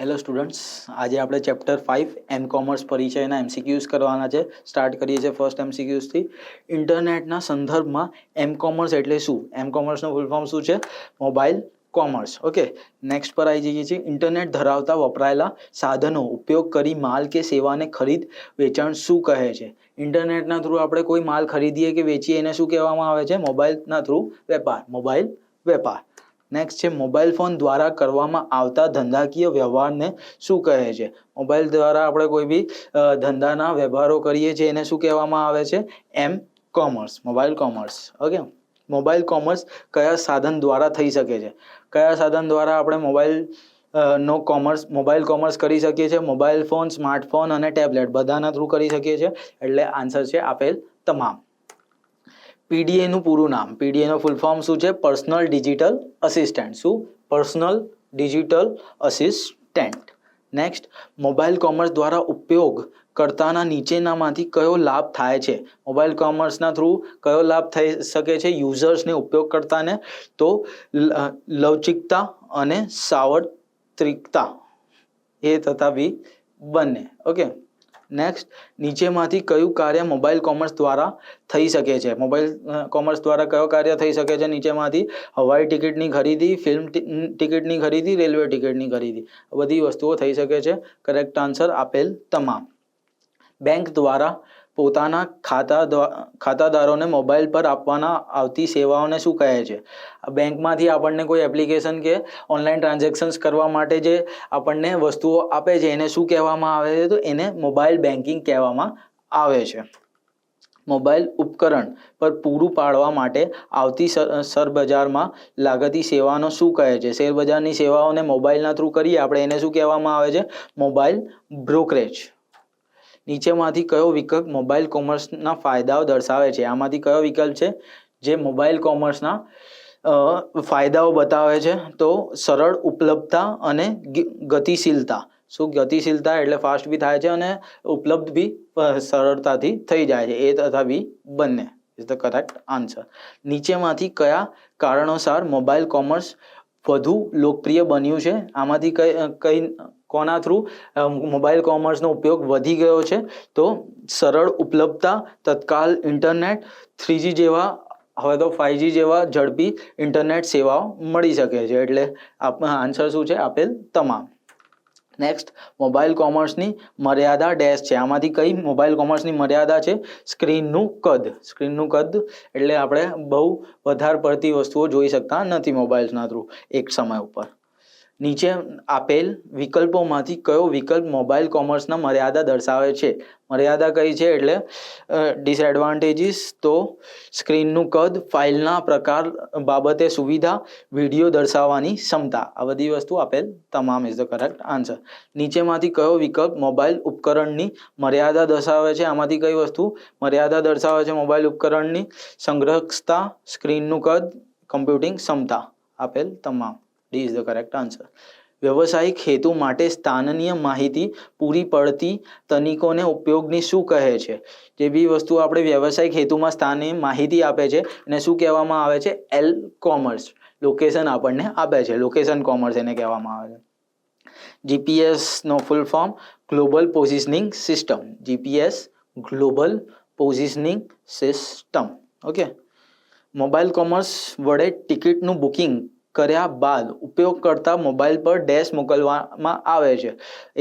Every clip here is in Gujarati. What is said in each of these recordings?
હેલો સ્ટુડન્ટ્સ, આજે આપણે ચેપ્ટર 5 એમ કોમર્સ પરિચયના એમસીક્યુઝ કરવાના છે. સ્ટાર્ટ કરીએ છીએ ફર્સ્ટ એમસીક્યુઝથી. ઇન્ટરનેટના સંદર્ભમાં એમ કોમર્સ એટલે શું? એમ કોમર્સનો ફૂલ ફોર્મ શું છે? Mobile commerce. ઓકે, નેક્સ્ટ પર આવી જઈએ છીએ. ઇન્ટરનેટ ધરાવતા વપરાયેલા સાધનો ઉપયોગ કરી માલ કે સેવાને ખરીદ વેચાણ શું કહે છે? ઇન્ટરનેટના થ્રુ આપણે કોઈ માલ ખરીદીએ કે વેચીએ એને શું કહેવામાં આવે છે? મોબાઈલના થ્રુ વેપાર, મોબાઈલ વેપાર. નેક્સ્ટ છે મોબાઈલ ફોન દ્વારા કરવામાં આવતા ધંધાકીય વ્યવહારને શું કહે છે? મોબાઈલ દ્વારા આપણે કોઈ બી ધંધાના વ્યવહારો કરીએ છીએ એને શું કહેવામાં આવે છે? M commerce, mobile commerce. Okay, mobile commerce કયા સાધન દ્વારા થઈ શકે છે? કયા સાધન દ્વારા આપણે મોબાઈલ કોમર્સ કરી શકીએ છીએ? મોબાઈલ ફોન, સ્માર્ટફોન અને ટેબ્લેટ બધાના થ્રુ કરી શકીએ છીએ. એટલે આન્સર છે આપેલ તમામ. પીડીએનું પૂરું નામ, પીડીએનું ફૂલ ફોર્મ શું છે? Personal digital assistant. શું? Personal digital assistant. Next, mobile commerce દ્વારા ઉપયોગ કરતાના નીચેનામાંથી કયો લાભ થાય છે? મોબાઈલ કોમર્સના થ્રુ કયો લાભ થઈ શકે છે યુઝર્સને, ઉપયોગકર્તાને? તો લવચિકતા અને સાર્વત્રિકતા, એ તથા બી બંને. ઓકે, નેક્સ્ટ, નીચેમાંથી કયું કાર્ય મોબાઈલ કોમર્સ દ્વારા થઈ શકે છે? મોબાઈલ કોમર્સ દ્વારા કયો કાર્ય થઈ શકે છે નીચેમાંથી? હવાઈ ટિકિટની ખરીદી, ફિલ્મ ટિકિટની ખરીદી, રેલવે ટિકિટની ખરીદી, બધી વસ્તુઓ થઈ શકે છે. કરેક્ટ આન્સર આપેલ તમામ. બેંક દ્વારા પોતાના ખાતાદારોને મોબાઈલ પર આપવામાં આવતી સેવાઓને શું કહે છે? બેંકમાંથી આપણને કોઈ એપ્લિકેશન કે ઓનલાઈન ટ્રાન્ઝેક્શન્સ કરવા માટે જે આપણને વસ્તુઓ આપે છે એને શું કહેવામાં આવે છે? તો એને મોબાઈલ બેન્કિંગ કહેવામાં આવે છે. મોબાઈલ ઉપકરણ પર પૂરું પાડવા માટે આવતી શેરબજારમાં લાગતી સેવાનો શું કહે છે? શેરબજારની સેવાઓને મોબાઈલના થ્રુ કરીએ આપણે એને શું કહેવામાં આવે છે? Mobile brokerage. નીચેમાંથી કયો વિકલ્પ મોબાઈલ કોમર્સના ફાયદાઓ દર્શાવે છે? આમાંથી કયો વિકલ્પ છે જે મોબાઈલ કોમર્સના ફાયદાઓ બતાવે છે? તો સરળ ઉપલબ્ધતા અને ગતિશીલતા. શું? ગતિશીલતા એટલે ફાસ્ટ બી થાય છે અને ઉપલબ્ધ બી સરળતાથી થઈ જાય છે. એ તથા બી બંને ઇઝ ધ કરેક્ટ આન્સર. નીચેમાંથી કયા કારણોસર મોબાઈલ કોમર્સ વધુ લોકપ્રિય બન્યું છે? આમાંથી કોના થ્રુ મોબાઈલ કોમર્સનો ઉપયોગ વધી ગયો છે? તો સરળ ઉપલબ્ધતા, તત્કાલ ઇન્ટરનેટ, 3G જેવા, હવે તો 5G જેવા ઝડપી ઇન્ટરનેટ સેવાઓ મળી શકે છે. એટલે આન્સર શું છે? આપેલ તમામ. નેક્સ્ટ, મોબાઈલ કોમર્સની મર્યાદા ડેશ છે? આમાંથી કઈ મોબાઈલ કોમર્સની મર્યાદા છે? સ્ક્રીનનું કદ. સ્ક્રીનનું કદ એટલે આપણે બહુ વધારે પડતી વસ્તુઓ જોઈ શકતા નથી મોબાઈલ્સના થ્રુ એક સમય ઉપર. નીચે આપેલ વિકલ્પોમાંથી કયો વિકલ્પ મોબાઈલ કોમર્સના મર્યાદા દર્શાવે છે? મર્યાદા કઈ છે? એટલે ડિસએડવાન્ટેજીસ, તો સ્ક્રીનનું કદ, ફાઇલના પ્રકાર બાબતે સુવિધા, વિડીયો દર્શાવવાની ક્ષમતા. આ બધી વસ્તુ આપેલ તમામ ઇઝ ધ કરેક્ટ આન્સર. નીચેમાંથી કયો વિકલ્પ મોબાઈલ ઉપકરણની મર્યાદા દર્શાવે છે? આમાંથી કઈ વસ્તુ મર્યાદા દર્શાવે છે મોબાઈલ ઉપકરણની? સંગ્રહક્ષમતા, સ્ક્રીનનું કદ, કમ્પ્યુટિંગ ક્ષમતા. આપેલ તમામ. D is the correct answer. વ્યવસાયિક હેતુ માટે સ્થાનનીય માહિતી પૂરી પડતી તકનીકોને ઉપયોગની શું કહે છે? જે બી વસ્તુ આપણે વ્યવસાયિક હેતુમાં સ્થાનીય માહિતી આપે છે એને શું કહેવામાં આવે છે? L commerce. લોકેશન આપણને આપે છે, લોકેશન કોમર્સ એને કહેવામાં આવે છે. જીપીએસનો full form global positioning system. GPS global positioning system. Okay, mobile commerce વડે ટિકિટનું બુકિંગ કર્યા બાદ ઉપયોગકર્તા મોબાઈલ પર ડેશ મોકલવામાં આવે છે.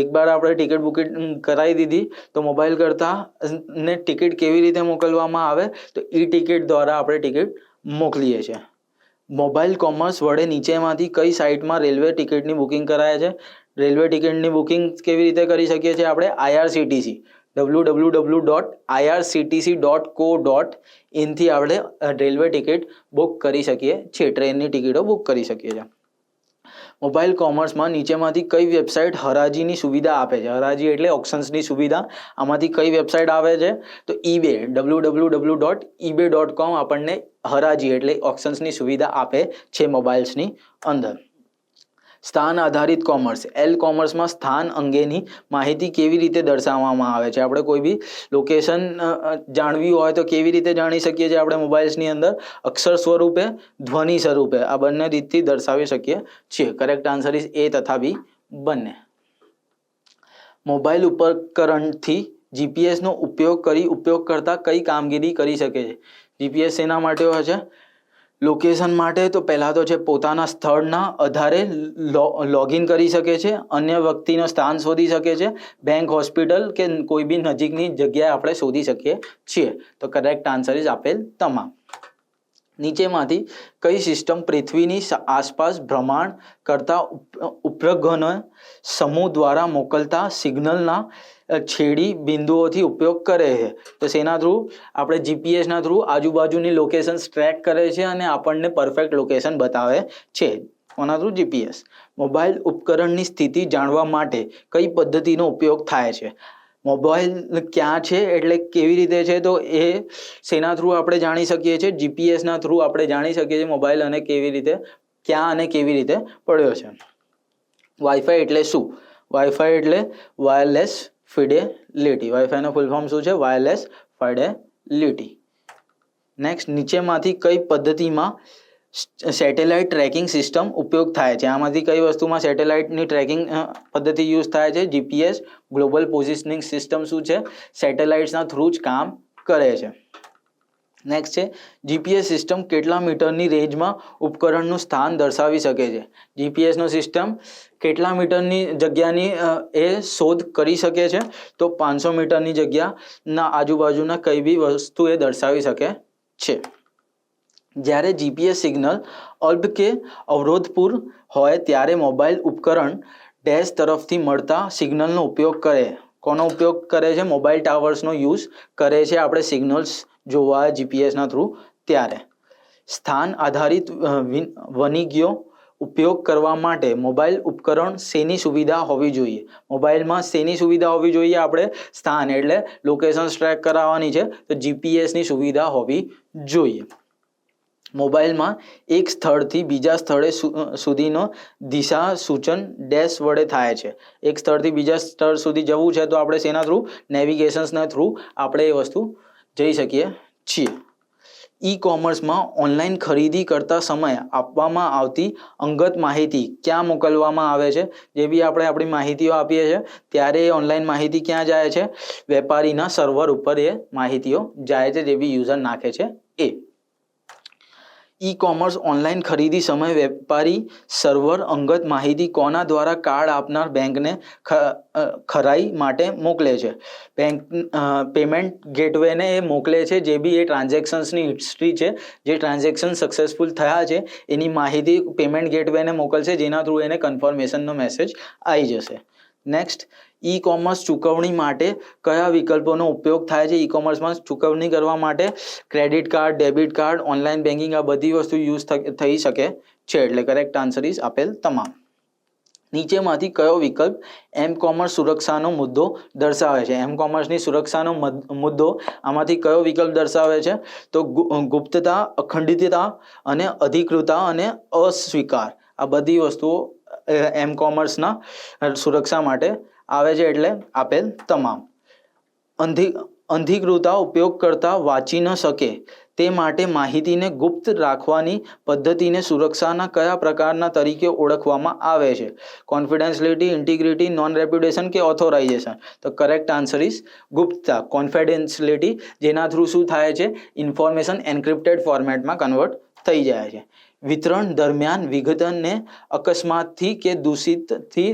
એકવાર આપણે ટિકિટ બુકિંગ કરાવી દીધી તો મોબાઈલ કરતા ને ટિકિટ કેવી રીતે મોકલવામાં આવે? તો ઈ ટિકિટ દ્વારા આપણે ટિકિટ મોકલીએ છીએ. મોબાઈલ કોમર્સ વડે નીચેમાંથી કઈ સાઇટમાં રેલવે ટિકિટની બુકિંગ કરાય છે? રેલવે ટિકિટની બુકિંગ કેવી રીતે કરી શકીએ છીએ આપણે? IRCTC, www.irctc.co.in થી આપણે રેલવે ટિકિટ બુક કરી શકીએ છીએ, ટ્રેનની ટિકિટો બુક કરી શકીએ છીએ. મોબાઈલ કોમર્સમાં નીચેમાંથી કઈ વેબસાઇટ હરાજીની સુવિધા આપે છે? હરાજી એટલે ઓપ્શન્સની સુવિધા. આમાંથી કઈ વેબસાઇટ આવે છે? તો eBay, www.ebay.com આપણને હરાજી એટલે ઓપ્શન્સની સુવિધા આપે છે મોબાઈલ્સની અંદર. સ્થાન આધારિત કોમર્સ, એલ કોમર્સમાં સ્થાન અંગેની માહિતી કેવી રીતે દર્શાવવામાં આવે છે? આપણે કોઈ બી લોકેશન જાણવી હોય તો કેવી રીતે જાણી શકીએ છીએ આપણે મોબાઈલ્સની અંદર? અક્ષર સ્વરૂપે, ધ્વનિ સ્વરૂપે, આ બંને રીતથી દર્શાવી શકીએ છીએ. કરેક્ટ આન્સર ઇઝ એ તથા બી બંને. મોબાઈલ ઉપકરણથી જીપીએસનો ઉપયોગ કરી ઉપયોગકર્તા કઈ કામગીરી કરી શકે છે? જીપીએસ શેના માટે હોય છે? લોકેશન માટે. તો પહેલાં તો છે પોતાના સ્થળના આધારે લોગિન કરી શકે છે, અન્ય વ્યક્તિનો સ્થાન શોધી શકે છે, બેંક, હોસ્પિટલ કે કોઈ બી નજીકની જગ્યાએ આપણે શોધી શકીએ છીએ. તો કરેક્ટ આન્સર ઇઝ આપેલ તમામ. નીચેમાંથી કઈ સિસ્ટમ પૃથ્વીની આસપાસ ભ્રમણ કરતા ઉપગ્રહોનો સમૂહ દ્વારા મોકલતા સિગ્નલના છેડી બિંદુઓથી ઉપયોગ કરે છે? તો શેના થ્રુ? આપણે જીપીએસના થ્રુ આજુબાજુની લોકેશન ટ્રેક કરે છે અને આપણને પરફેક્ટ લોકેશન બતાવે છે. કોના થ્રુ? જીપીએસ. મોબાઈલ ઉપકરણની સ્થિતિ જાણવા માટે કઈ પદ્ધતિનો ઉપયોગ થાય છે? મોબાઈલ ક્યાં છે એટલે કેવી રીતે છે? તો એ શેના થ્રુ આપણે જાણી શકીએ છીએ? જીપીએસના થ્રુ આપણે જાણી શકીએ છીએ મોબાઈલ અને કેવી રીતે, ક્યાં અને કેવી રીતે પડ્યો છે. વાઈફાઈ એટલે શું? વાઈફાઈ એટલે વાયરલેસ ફિડેલિટી. વાઈફાઈનો ફૂલ ફોર્મ શું છે? Wireless fidelity. નેક્સ્ટ, નીચેમાંથી કઈ પદ્ધતિમાં સેટેલાઇટ ટ્રેકિંગ સિસ્ટમ ઉપયોગ થાય છે? આમાંથી કઈ વસ્તુમાં સેટેલાઇટની ટ્રેકિંગ પદ્ધતિ યુઝ થાય છે? જીપીએસ ગ્લોબલ પોઝિશનિંગ સિસ્ટમ શું છે? સેટેલાઇટ્સના થ્રુ જ કામ કરે છે. નેક્સ્ટ છે, જીપીએસ સિસ્ટમ કેટલા મીટરની રેન્જમાં ઉપકરણનું સ્થાન દર્શાવી શકે છે? જીપીએસનો સિસ્ટમ કેટલા મીટરની જગ્યાની એ શોધ કરી શકે છે? તો 500 મીટરની જગ્યાના આજુબાજુના કઈ બી વસ્તુ એ દર્શાવી શકે છે. જ્યારે જીપીએસ સિગ્નલ અલ્પ કે અવરોધપૂર્ણ હોય ત્યારે મોબાઈલ ઉપકરણ ડેશ તરફથી મળતા સિગ્નલનો ઉપયોગ કરે. કોનો ઉપયોગ કરે છે? મોબાઈલ ટાવર્સનો યુઝ કરે છે આપણે સિગ્નલ્સ જોવા જીપીએસના થ્રુ ત્યારે. સ્થાન આધારિત વાનગીઓ ઉપયોગ કરવા માટે મોબાઈલ ઉપકરણ શેની સુવિધા હોવી જોઈએ? મોબાઈલમાં શેની સુવિધા હોવી જોઈએ? આપણે સ્થાન એટલે લોકેશન ટ્રેક કરાવવાની છે, તો જીપીએસની સુવિધા હોવી જોઈએ. મોબાઈલમાં એક સ્થળથી બીજા સ્થળે સુધીનો દિશા સૂચન ડેશ વડે થાય છે. એક સ્થળથી બીજા સ્થળ સુધી જવું છે તો આપણે શેના થ્રુ? નેવિગેશન્સના થ્રુ આપણે એ વસ્તુ જઈ શકીએ છીએ. ઈ કોમર્સમાં ઓનલાઈન ખરીદી કરતા સમયે આપવામાં આવતી અંગત માહિતી ક્યાં મોકલવામાં આવે છે? જે બી આપણે આપણી માહિતીઓ આપીએ છીએ ત્યારે એ ઓનલાઈન માહિતી ક્યાં જાય છે? વેપારીના સર્વર ઉપર એ માહિતીઓ જાય છે, જે બી યુઝર નાખે છે એ. ઈ કોમર્સ ઓનલાઈન ખરીદી સમયે વેપારી સર્વર અંગત માહિતી કોના દ્વારા કાર્ડ આપનાર બેંકને ખરાઈ માટે મોકલે છે? બેંક પેમેન્ટ ગેટવેને એ મોકલે છે. જે બી એ ટ્રાન્ઝેક્શન્સની હિસ્ટ્રી છે, જે ટ્રાન્ઝેક્શન સક્સેસફુલ થયા છે એની માહિતી પેમેન્ટ ગેટવેને મોકલશે, જેના થ્રુ એને કન્ફર્મેશનનો મેસેજ આવી જશે. નેક્સ્ટ, ઈ કોમર્સ ચૂકવણી માટે કયા વિકલ્પોનો ઉપયોગ થાય છે? ઈ કોમર્સમાં ચૂકવણી કરવા માટે credit card, debit card, online banking આ બધી વસ્તુ યુઝ થઈ શકે છે. એટલે કરેક્ટ આન્સર ઇઝ આપેલ તમામ. નીચેમાંથી કયો વિકલ્પ એમ કોમર્સ સુરક્ષાનો મુદ્દો દર્શાવે છે? એમ કોમર્સની સુરક્ષાનો મુદ્દો આમાંથી કયો વિકલ્પ દર્શાવે છે? તો ગુપ્તતા, અખંડિતતા અને અધિકૃતતા અને અસ્વીકાર આ બધી વસ્તુઓ એમ કોમર્સના સુરક્ષા માટે આવે છે. એટલે આપેલ તમામ. અધિકૃતતા ઉપયોગકર્તા વાંચી ન શકે તે માટે માહિતીને ગુપ્ત રાખવાની પદ્ધતિને સુરક્ષાના કયા પ્રકારના તરીકે ઓળખવામાં આવે છે? કોન્ફિડેન્શિયલિટી, ઇન્ટિગ્રિટી, નોન રેપ્યુટેશન કે ઓથોરાઇઝેશન? તો કરેક્ટ આન્સર ઇઝ ગુપ્તતા, કોન્ફિડેન્શિયલિટી, જેના થ્રુ શું થાય છે? ઇન્ફોર્મેશન એન્ક્રિપ્ટેડ ફોર્મેટમાં કન્વર્ટ થઈ જાય છે. વિતરણ દરમિયાન વિઘટનને અકસ્માતથી કે દૂષિતથી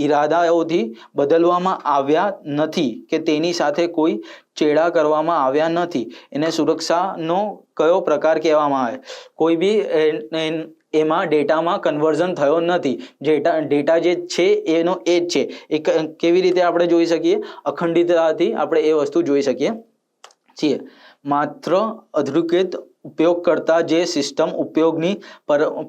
ઇરાદાઓથી બદલવામાં આવ્યા નથી કે તેની સાથે કોઈ ચેડા કરવામાં આવ્યા નથી, એને સુરક્ષાનો કયો પ્રકાર કહેવામાં આવે? કોઈ બી એમાં ડેટામાં કન્વર્ઝન થયો નથી, ડેટા જે છે એનો એ જ છે. એ કેવી રીતે આપણે જોઈ શકીએ? અખંડિતતાથી આપણે એ વસ્તુ જોઈ શકીએ છીએ. માત્ર અધિકૃત ઉપયોગકર્તા જે સિસ્ટમ ઉપયોગની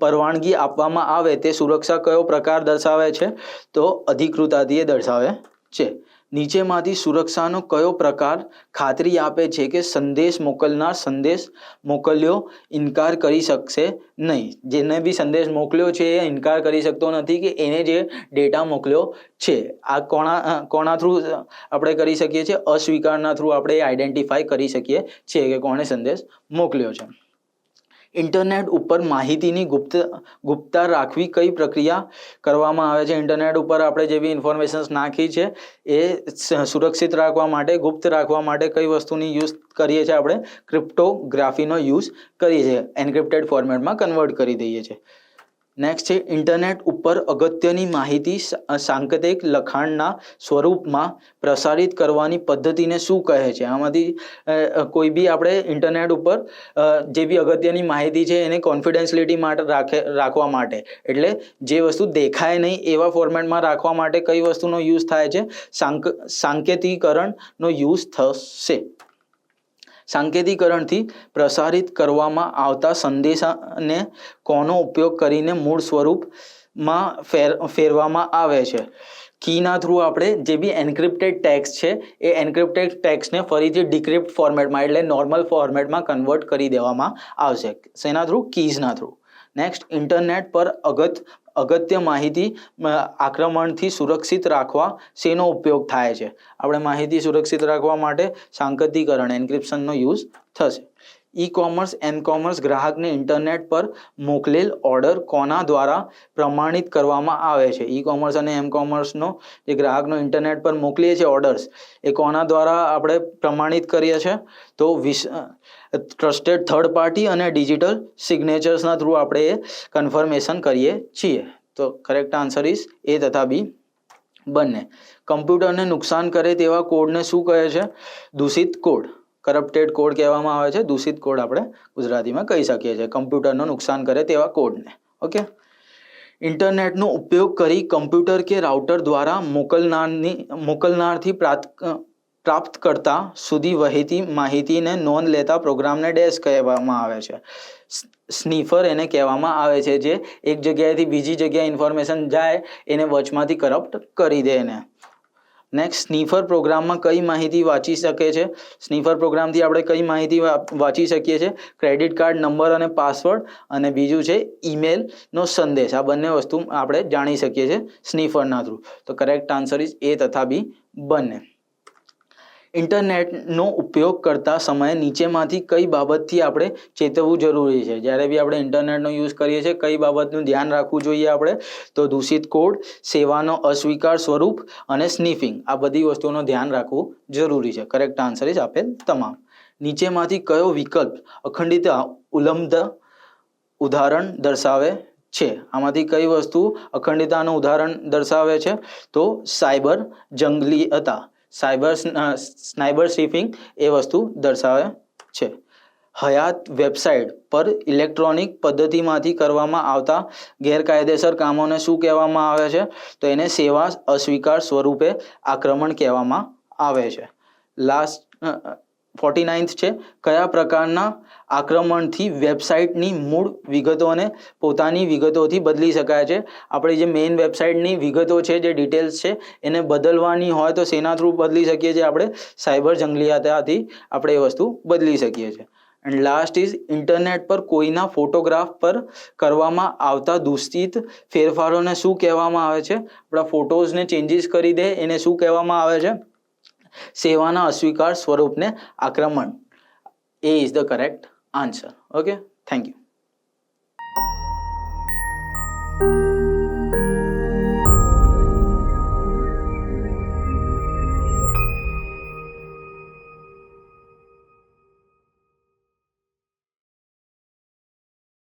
પરવાનગી આપવામાં આવે તે સુરક્ષા કયો પ્રકાર દર્શાવે છે? તો અધિકૃતતાથી એ દર્શાવે છે. નીચેમાંથી સુરક્ષાનો કયો પ્રકાર ખાતરી આપે છે કે સંદેશ મોકલનાર સંદેશ મોકલ્યો ઇનકાર કરી શકશે નહીં? જેને બી સંદેશ મોકલ્યો છે એ ઇનકાર કરી શકતો નથી કે એને જે ડેટા મોકલ્યો છે. આ કોના થ્રુ આપણે કરી શકીએ છીએ? અસ્વીકારના થ્રુ આપણે આઈડેન્ટિફાઈ કરી શકીએ છીએ કે કોણે સંદેશ મોકલ્યો છે. ઇન્ટરનેટ ઉપર માહિતીની ગુપ્તતા રાખવી કઈ પ્રક્રિયા કરવામાં આવે છે? ઇન્ટરનેટ ઉપર આપણે જે બી ઇન્ફોર્મેશન્સ નાખી છે એ સુરક્ષિત રાખવા માટે, ગુપ્ત રાખવા માટે કઈ વસ્તુની યુઝ કરીએ છીએ? આપણે ક્રિપ્ટોગ્રાફીનો યુઝ કરીએ છીએ, એન્ક્રિપ્ટેડ ફોર્મેટમાં કન્વર્ટ કરી દઈએ છીએ. નેક્સ્ટ છે ઇન્ટરનેટ ઉપર અગત્યની માહિતી સાંકેતિક લખાણના સ્વરૂપમાં પ્રસારિત કરવાની પદ્ધતિને શું કહે છે? આમાંથી કોઈ બી આપણે ઇન્ટરનેટ ઉપર જે બી અગત્યની માહિતી છે એને કોન્ફિડન્શિયલિટી માટે રાખવા માટે, એટલે જે વસ્તુ દેખાય નહીં એવા ફોર્મેટમાં રાખવા માટે કઈ વસ્તુનો યુઝ થાય છે? સાંકેતિકરણનો યુઝ થશે. સાંકેતિકરણથી પ્રસારિત કરવામાં આવતા સંદેશાને કોનો ઉપયોગ કરીને મૂળ સ્વરૂપમાં ફેરવામાં આવે છે? કીના થ્રુ આપણે જે બી એન્ક્રિપ્ટેડ ટેક્સ્ટ છે એ એન્ક્રિપ્ટેડ ટેક્સ્ટને ફરીથી ડિક્રિપ્ટ ફોર્મેટમાં એટલે નોર્મલ ફોર્મેટમાં કન્વર્ટ કરી દેવામાં આવશે. શેના થ્રુ? કીઝના થ્રુ. નેક્સ્ટ, ઇન્ટરનેટ પર અગત્ય માહિતી આક્રમણથી સુરક્ષિત રાખવા શેનો ઉપયોગ થાય છે? આપણે માહિતી સુરક્ષિત રાખવા માટે સાંકેતિકરણ એન્ક્રિપ્શનનો યુઝ થશે. ઈ કોમર્સ એમ-કોમર્સ ગ્રાહકને ઇન્ટરનેટ પર મોકલેલ ઓર્ડર કોના દ્વારા પ્રમાણિત કરવામાં આવે છે? ઈ કોમર્સ અને એમ-કોમર્સનો જે ગ્રાહકનો ઇન્ટરનેટ પર મોકલીએ છીએ ઓર્ડર્સ, એ કોના દ્વારા આપણે પ્રમાણિત કરીએ છીએ? તો ટ્રસ્ટેડ થર્ડ પાર્ટી અને ડિજિટલ સિગ્નેચર્સના થ્રુ આપણે એ કન્ફર્મેશન કરીએ છીએ. તો કરેક્ટ આન્સર ઇઝ એ તથા બી બંને. કમ્પ્યુટરને નુકસાન કરે તેવા કોડને શું કહે છે? દૂષિત કોડ, કરપ્ટેડ કોડ કહેવામાં આવે છે. દૂષિત કોડ આપણે ગુજરાતીમાં કહી શકીએ છીએ કમ્પ્યુટરનો નુકસાન કરે તેવા કોડને. ઓકે. ઇન્ટરનેટનો ઉપયોગ કરી કમ્પ્યુટર કે રાઉટર દ્વારા મોકલનારથી પ્રાપ્તકર્તા સુધી વહેતી માહિતીને નોંધ લેતા પ્રોગ્રામને ડેશ કહેવામાં આવે છે. સ્નીફર એને કહેવામાં આવે છે, જે એક જગ્યાએથી બીજી જગ્યાએ ઇન્ફોર્મેશન જાય એને વચમાંથી કરપ્ટ કરી દે એને. નેક્સ્ટ, સ્નીફર પ્રોગ્રામમાં કઈ માહિતી વાંચી શકે છે? સ્નીફર પ્રોગ્રામથી આપણે કઈ માહિતી વાંચી શકીએ છીએ? ક્રેડિટ કાર્ડ નંબર અને પાસવર્ડ, અને બીજું છે ઈમેલનો સંદેશ. આ બંને વસ્તુ આપણે જાણી શકીએ છીએ સ્નીફરના થ્રુ. તો કરેક્ટ આન્સર ઇઝ એ તથા બી બંને. ઇન્ટરનેટનો ઉપયોગ કરતા સમયે નીચેમાંથી કઈ બાબતથી આપણે ચેતવવું જરૂરી છે? જ્યારે બી આપણે ઇન્ટરનેટનો યુઝ કરીએ છીએ કઈ બાબતનું ધ્યાન રાખવું જોઈએ આપણે? તો દૂષિત કોડ, સેવાનો અસ્વીકાર સ્વરૂપ અને સ્નીફિંગ, આ બધી વસ્તુનું ધ્યાન રાખવું જરૂરી છે. કરેક્ટ આન્સર ઇઝ આપેલ તમામ. નીચેમાંથી કયો વિકલ્પ અખંડિત ઉદાહરણ દર્શાવે છે? આમાંથી કઈ વસ્તુ અખંડિતતાનું ઉદાહરણ દર્શાવે છે? તો સાયબર જંગલીયતા, સાયબર સ્નીફિંગ એ વસ્તુ દર્શાવે છે. હયાત વેબસાઇટ પર ઇલેક્ટ્રોનિક પદ્ધતિમાંથી કરવામાં આવતા ગેરકાયદેસર કામોને શું કહેવામાં આવે છે? તો એને સેવા અસ્વીકાર સ્વરૂપે આક્રમણ કહેવામાં આવે છે. લાસ્ટ 49th છે, કયા પ્રકારના આક્રમણથી વેબસાઇટની મૂળ વિગતોને પોતાની વિગતોથી બદલી શકાય છે? આપણી જે મેઇન વેબસાઇટની વિગતો છે, જે ડિટેલ્સ છે, એને બદલવાની હોય તો શેના થ્રુ બદલી શકીએ છીએ? આપણે સાયબર જંગલીયતાથી આપણે એ વસ્તુ બદલી શકીએ છીએ. એન્ડ લાસ્ટ ઇઝ, ઇન્ટરનેટ પર કોઈના ફોટોગ્રાફ પર કરવામાં આવતા દૂષિત ફેરફારોને શું કહેવામાં આવે છે? આપણા ફોટોઝને ચેન્જીસ કરી દે એને શું કહેવામાં આવે છે? સેવાના અસ્વીકાર સ્વરૂપને આક્રમણ. A is the correct answer. Okay, thank you.